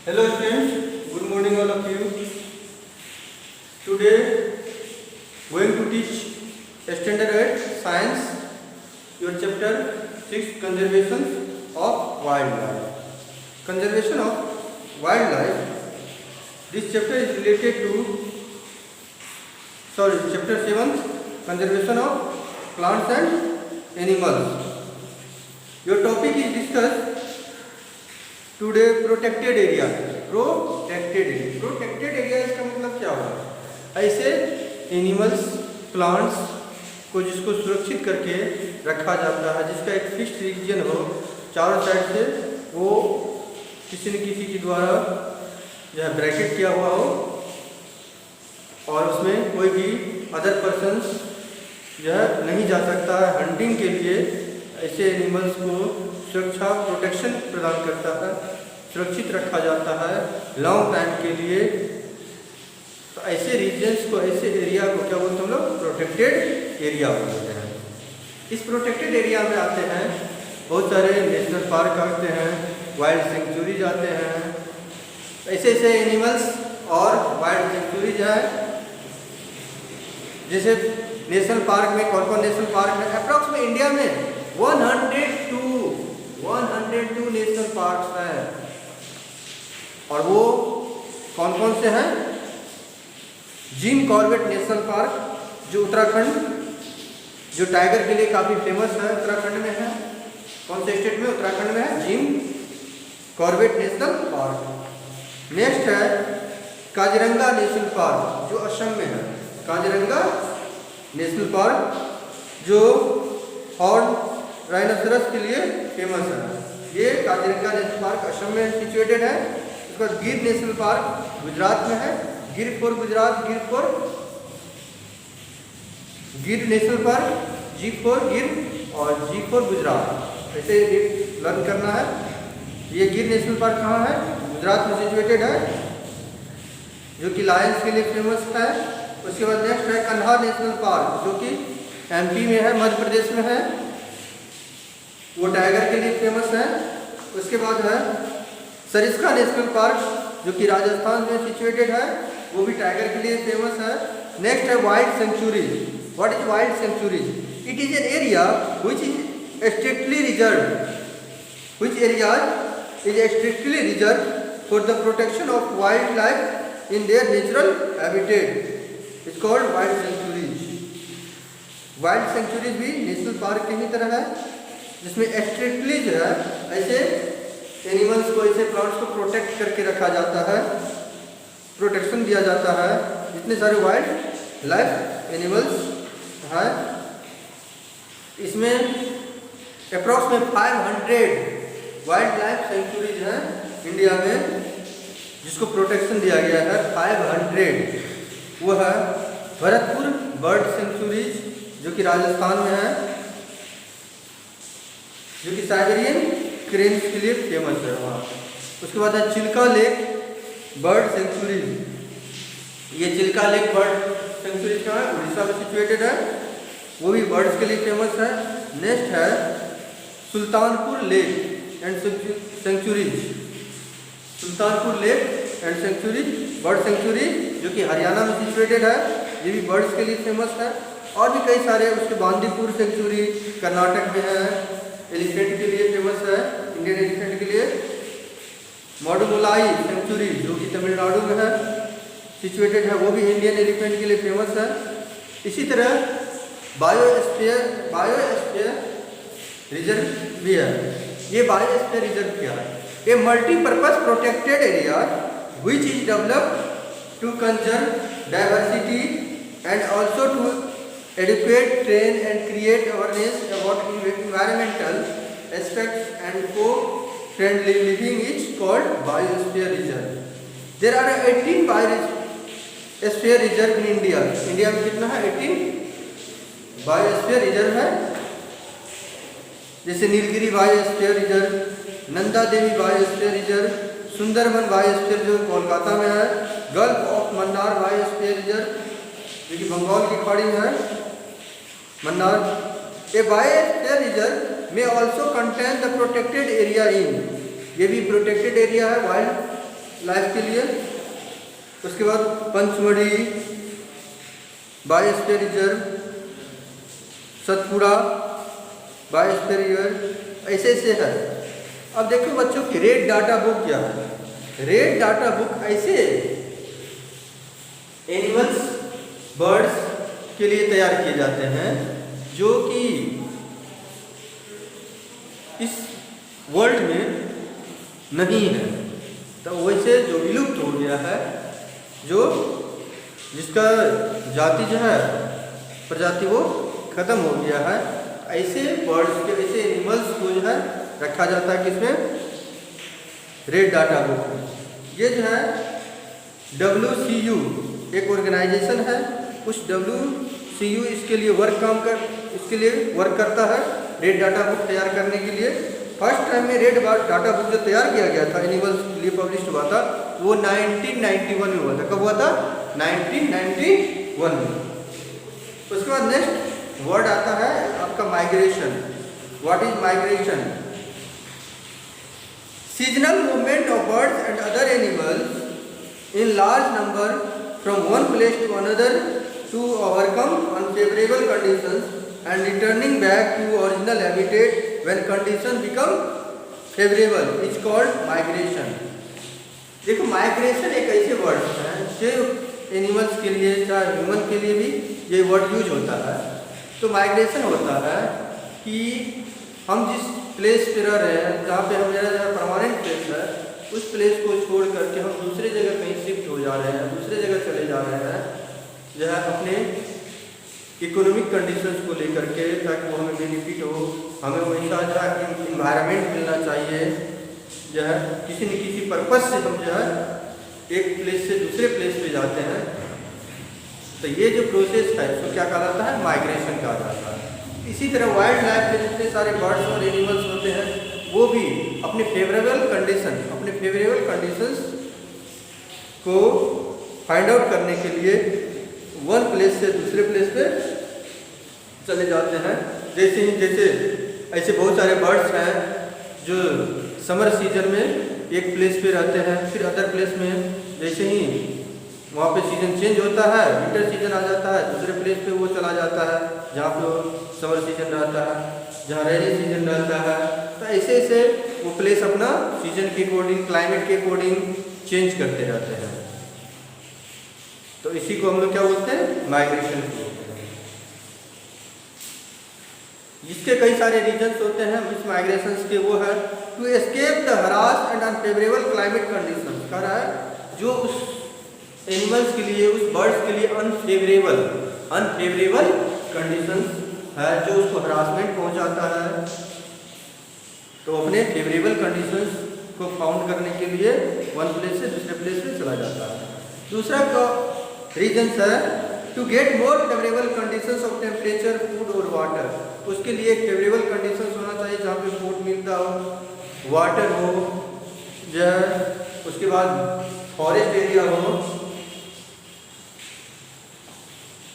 Hello students, good morning all of you. Today going to teach standard 8 science, your chapter 6 conservation of wildlife. Conservation of wildlife. This chapter is related to chapter 7 conservation of plants and animals. Your topic is discussed today protected area. Protected area इसका मतलब क्या होगा? ऐसे animals plants को जिसको सुरक्षित करके रखा जाता है, जिसका एक फिक्स्ड रीजन हो, चारों साइड से वो किसी न किसी के द्वारा जो है ब्रैकेट किया हुआ हो और उसमें कोई भी अदर पर्सन्स जो है नहीं जा सकता है। हंटिंग के लिए ऐसे एनिमल्स को सुरक्षा प्रोटेक्शन प्रदान करता है, सुरक्षित रखा जाता है लॉन्ग टाइम के लिए। तो ऐसे रीजन्स को, ऐसे एरिया को क्या बोलते हैं हम लोग? प्रोटेक्टेड एरिया बोलते हैं। इस प्रोटेक्टेड एरिया में आते हैं बहुत सारे नेशनल पार्क आते हैं, वाइल्ड सेंचुरीज आते हैं। ऐसे ऐसे एनिमल्स और वाइल्ड सेंचुरीज है। जैसे नेशनल पार्क में कौन कौन नेशनल पार्क है? अप्रॉक्स में इंडिया में 102 नेशनल पार्क्स हैं। और वो कौन कौन से हैं? जिम कॉर्बेट नेशनल पार्क जो उत्तराखंड, जो टाइगर के लिए काफ़ी फेमस है, उत्तराखंड में है। कौन से स्टेट में? उत्तराखंड में है Jim Corbett national park. Next है काजीरंगा नेशनल पार्क जो असम में है। काजीरंगा नेशनल पार्क जो हॉर्न राइनोसरस के लिए फेमस है। ये काजीरंगा नेशनल पार्क असम में सिचुएटेड है। उसके बाद गिर नेशनल पार्क गुजरात में है। गिर फॉर गुजरात, गिर नेशनल पार्क, जी फॉर गिर और जी फॉर गुजरात, ऐसे लर्न करना है। ये गिर नेशनल पार्क कहाँ है? गुजरात में सिचुएटेड है, जो कि लायंस के लिए फेमस है। उसके बाद नेक्स्ट है कन्हा नेशनल पार्क जो कि एमपी में है, मध्य प्रदेश में है। वो टाइगर के लिए फेमस है। उसके बाद है सरिस्का नेशनल पार्क जो कि राजस्थान में सिचुएटेड है, वो भी टाइगर के लिए फेमस है। नेक्स्ट है wild sanctuaries. What is wild sanctuaries? It is an area which is strictly reserved, which area is strictly reserved for the protection of wild life in their natural habitat. It's called wild sanctuaries. Wild sanctuaries भी national park की ही तरह है, जिसमें strictly जो है ऐसे animals को, ऐसे प्लांट्स को प्रोटेक्ट करके रखा जाता है, प्रोटेक्शन दिया जाता है। जितने सारे वाइल्ड लाइफ एनिमल्स हैं, इसमें अप्रॉक्स में 500 वाइल्ड लाइफ सेंचुरीज हैं इंडिया में, जिसको प्रोटेक्शन दिया गया है 500। वो है भरतपुर बर्ड सेंचुरीज जो कि राजस्थान में है, जो कि साइबेरियन क्रेन्स के लिए फेमस है वहाँ। उसके बाद है चिल्का लेक बर्ड सेंचुरीज। ये चिल्का लेक बर्ड सेंचुरीज कहाँ है? उड़ीसा में सिचुएटेड है, वो भी बर्ड्स के लिए फेमस है। नेक्स्ट है Sultanpur lake and sanctuaries. Sultanpur lake and sanctuaries bird sanctuary जो कि हरियाणा में सिचुएटेड है, ये भी बर्ड्स के लिए फेमस है। और भी कई सारे, उसके बांदीपुर सेंचुरी कर्नाटक में है, एलिफेंट के लिए फेमस है, इंडियन एलिफेंट के लिए। मडुमलाई सेंचुरी जो कि तमिलनाडु में है सिचुएटेड है, वो भी इंडियन एलिफेंट के लिए फेमस है। इसी तरह बायोस्फीयर रिजर्व भी है। ये बायोस्फीयर रिजर्व क्या है? A multipurpose protected area which is developed to conserve diversity and also to educate, train and create awareness about environmental aspects and co-friendly living is called biosphere reserve. There are 18 biosphere reserve in India. India में कितना है? 18 biosphere reserve है। जैसे Nilgiri biosphere reserve, Nanda Devi biosphere reserve, Sundarban biosphere जो कोलकाता में है, gulf of Mannar biosphere reserve जो कि बंगाल की खाड़ी में है, मन्नार। ए बायोस्फीयर रिजर्व में also contain the protected area in, ये भी प्रोटेक्टेड एरिया है वाइल्ड लाइफ के लिए। उसके बाद Pachmarhi, biosphere reserve, Satpura biosphere reserve, ऐसे ऐसे है। अब देखो बच्चों की रेड डाटा बुक क्या है। रेड डाटा बुक ऐसे एनिमल्स, बर्ड्स के लिए तैयार किए जाते हैं जो कि इस वर्ल्ड में नहीं है। तो वैसे जो विलुप्त हो गया है, जो जिसका जाति जो है प्रजाति वो खत्म हो गया है, ऐसे बर्ड्स के, ऐसे एनिमल्स को जो है रखा जाता है किसमें, रेड डाटा बुक में। ये जो है WCU एक ऑर्गेनाइजेशन है, उस WCU इसके लिए वर्क करता है रेड डाटा बुक तैयार करने के लिए। फर्स्ट टाइम में रेड डाटा बुक जो तैयार किया गया था, एनिमल्स के लिए पब्लिश हुआ था, वो 1991 में हुआ था। कब हुआ था? 1991 में। उसके बाद नेक्स्ट वर्ड आता है आपका migration. What is migration? Seasonal movement of birds and other animals in large number from one place to another to overcome unfavourable conditions and returning back to original habitat when conditions become favorable is called migration। देखो migration एक ऐसे word है जो animals के लिए चाहे human के लिए भी ये वर्ड यूज होता है। तो माइग्रेशन होता है कि हम जिस प्लेस पे रह रहे हैं, जहाँ पे हमारा परमानेंट प्लेस है, उस प्लेस को छोड़ करके हम दूसरे जगह कहीं शिफ्ट हो जा रहे हैं, दूसरे जगह चले जा रहे हैं, जो है अपने इकोनॉमिक कंडीशंस को लेकर के, ताकि वो हमें बेनिफिट हो, हमें वैसा जो है इन्वायरमेंट मिलना चाहिए, जो है किसी न किसी पर्पस से हम जो है एक प्लेस से दूसरे प्लेस पे जाते हैं। तो ये जो प्रोसेस है उसको क्या कहा जाता है? माइग्रेशन कहा जाता है। इसी तरह वाइल्ड लाइफ में जितने सारे बर्ड्स और एनिमल्स होते हैं, वो भी अपने फेवरेबल कंडीशंस को फाइंड आउट करने के लिए वन प्लेस से दूसरे प्लेस पे चले जाते हैं। जैसे ऐसे बहुत सारे बर्ड्स हैं जो समर सीजन में एक प्लेस पे रहते हैं, फिर अदर प्लेस में जैसे ही वहाँ पे सीजन चेंज होता है, विंटर सीजन आ जाता है, दूसरे प्लेस पे वो चला जाता है जहाँ पे समर सीजन रहता है, जहाँ रेनी सीजन रहता है। तो ऐसे ऐसे वो प्लेस अपना सीजन के अकॉर्डिंग, क्लाइमेट के अकॉर्डिंग चेंज करते रहते हैं। तो इसी को हम लोग क्या बोलते हैं? माइग्रेशन बोलते हैं। इसके कई सारे रीजन्स होते हैं इस माइग्रेशंस के। वो है to escape the harsh and unfavourable climate conditions. कह रहा है जो उस एनिमल्स के लिए, उस बर्ड्स के लिए अनफेवरेबल कंडीशंस है, जो उसको हरासमेंट पहुंचाता है, तो अपने फेवरेबल कंडीशंस को फाउंड करने के लिए वन प्लेस से दूसरे प्लेस पे चला जाता है। दूसरा का रीजन्स है to get more favourable conditions of temperature, food और वाटर। उसके लिए एक फेवरेबल कंडीशंस होना चाहिए जहाँ पे फूड मिलता हो, वाटर हो, जो है उसके बाद फॉरेस्ट एरिया हो,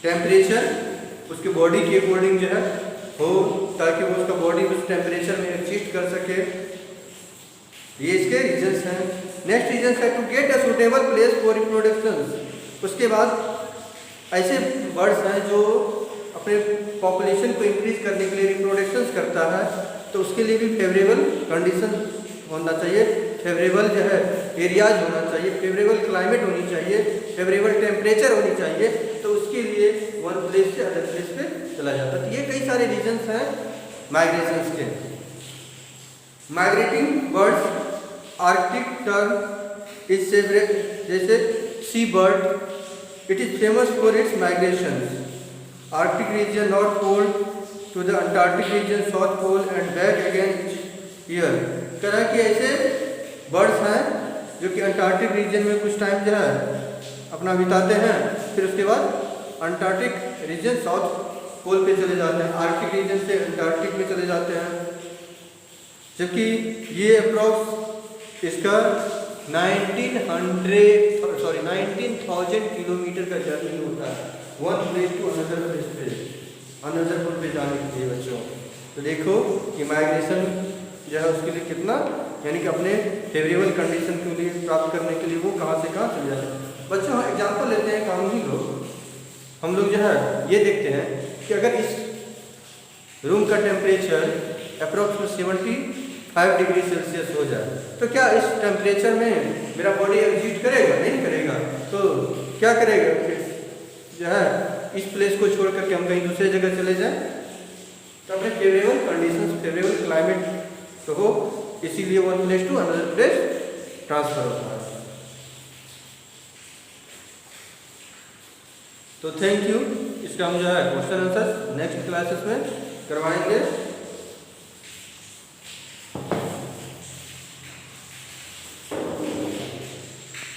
टेम्परेचर उसके बॉडी के अकॉर्डिंग जो है हो, ताकि वो उसका बॉडी उस टेम्परेचर में एडजस्ट कर सके। ये इसके रीजन्स हैं। नेक्स्ट रीजन है to get a suitable place for reproduction. उसके बाद ऐसे बर्ड्स हैं जो अपने पॉपुलेशन को इंक्रीज करने के लिए रिप्रोडक्शन करता है, तो उसके लिए भी फेवरेबल कंडीशन होना चाहिए, फेवरेबल जो है एरियाज होना चाहिए, फेवरेबल क्लाइमेट होनी चाहिए, फेवरेबल टेम्परेचर होनी चाहिए। तो उसके लिए वन प्लेस से अदर प्लेस पे चला जाता है। तो ये कई सारे रीजन्स हैं माइग्रेशन के। Migrating birds Arctic tern is favourite, जैसे sea bird, it is famous for its migration Arctic region north pole to the Antarctic region south pole and back again year. तरह के ऐसे बर्ड्स हैं जो कि Antarctic reason में कुछ time जो है अपना बिताते हैं, फिर उसके बाद अंटार्कटिक रीजन साउथ पोल पे चले जाते हैं, आर्कटिक रीजन से अंटार्कटिक में चले जाते हैं। जबकि ये अप्रॉक्स इसका 19,000 किलोमीटर का जर्नी होता है one place to another place पे, अनदर पोल पे जाने के लिए बच्चों। तो देखो कि माइग्रेशन जो है उसके लिए कितना, यानी कि अपने फेवरेबल कंडीशन के लिए प्राप्त करने के लिए वो कहाँ से कहाँ चल जाए। बच्चों एग्जाम्पल लेते हैं कानूनी लोग, हम लोग जो है ये देखते हैं कि अगर इस रूम का टेम्परेचर अप्रोक्सीमेट 75 डिग्री सेल्सियस हो जाए तो क्या इस टेम्परेचर में मेरा बॉडी एग्जिस्ट करेगा? नहीं करेगा। तो क्या करेगा फिर जो है इस प्लेस को छोड़ करके हम कहीं दूसरे जगह चले जाएं तो अपने फेवरेबल कंडीशंस, फेवरेबल क्लाइमेट तो हो, इसीलिए one place to another place transfer होता है। तो थैंक यू। इसका हम जो है क्वेश्चन आंसर नेक्स्ट क्लासेस में करवाएंगे।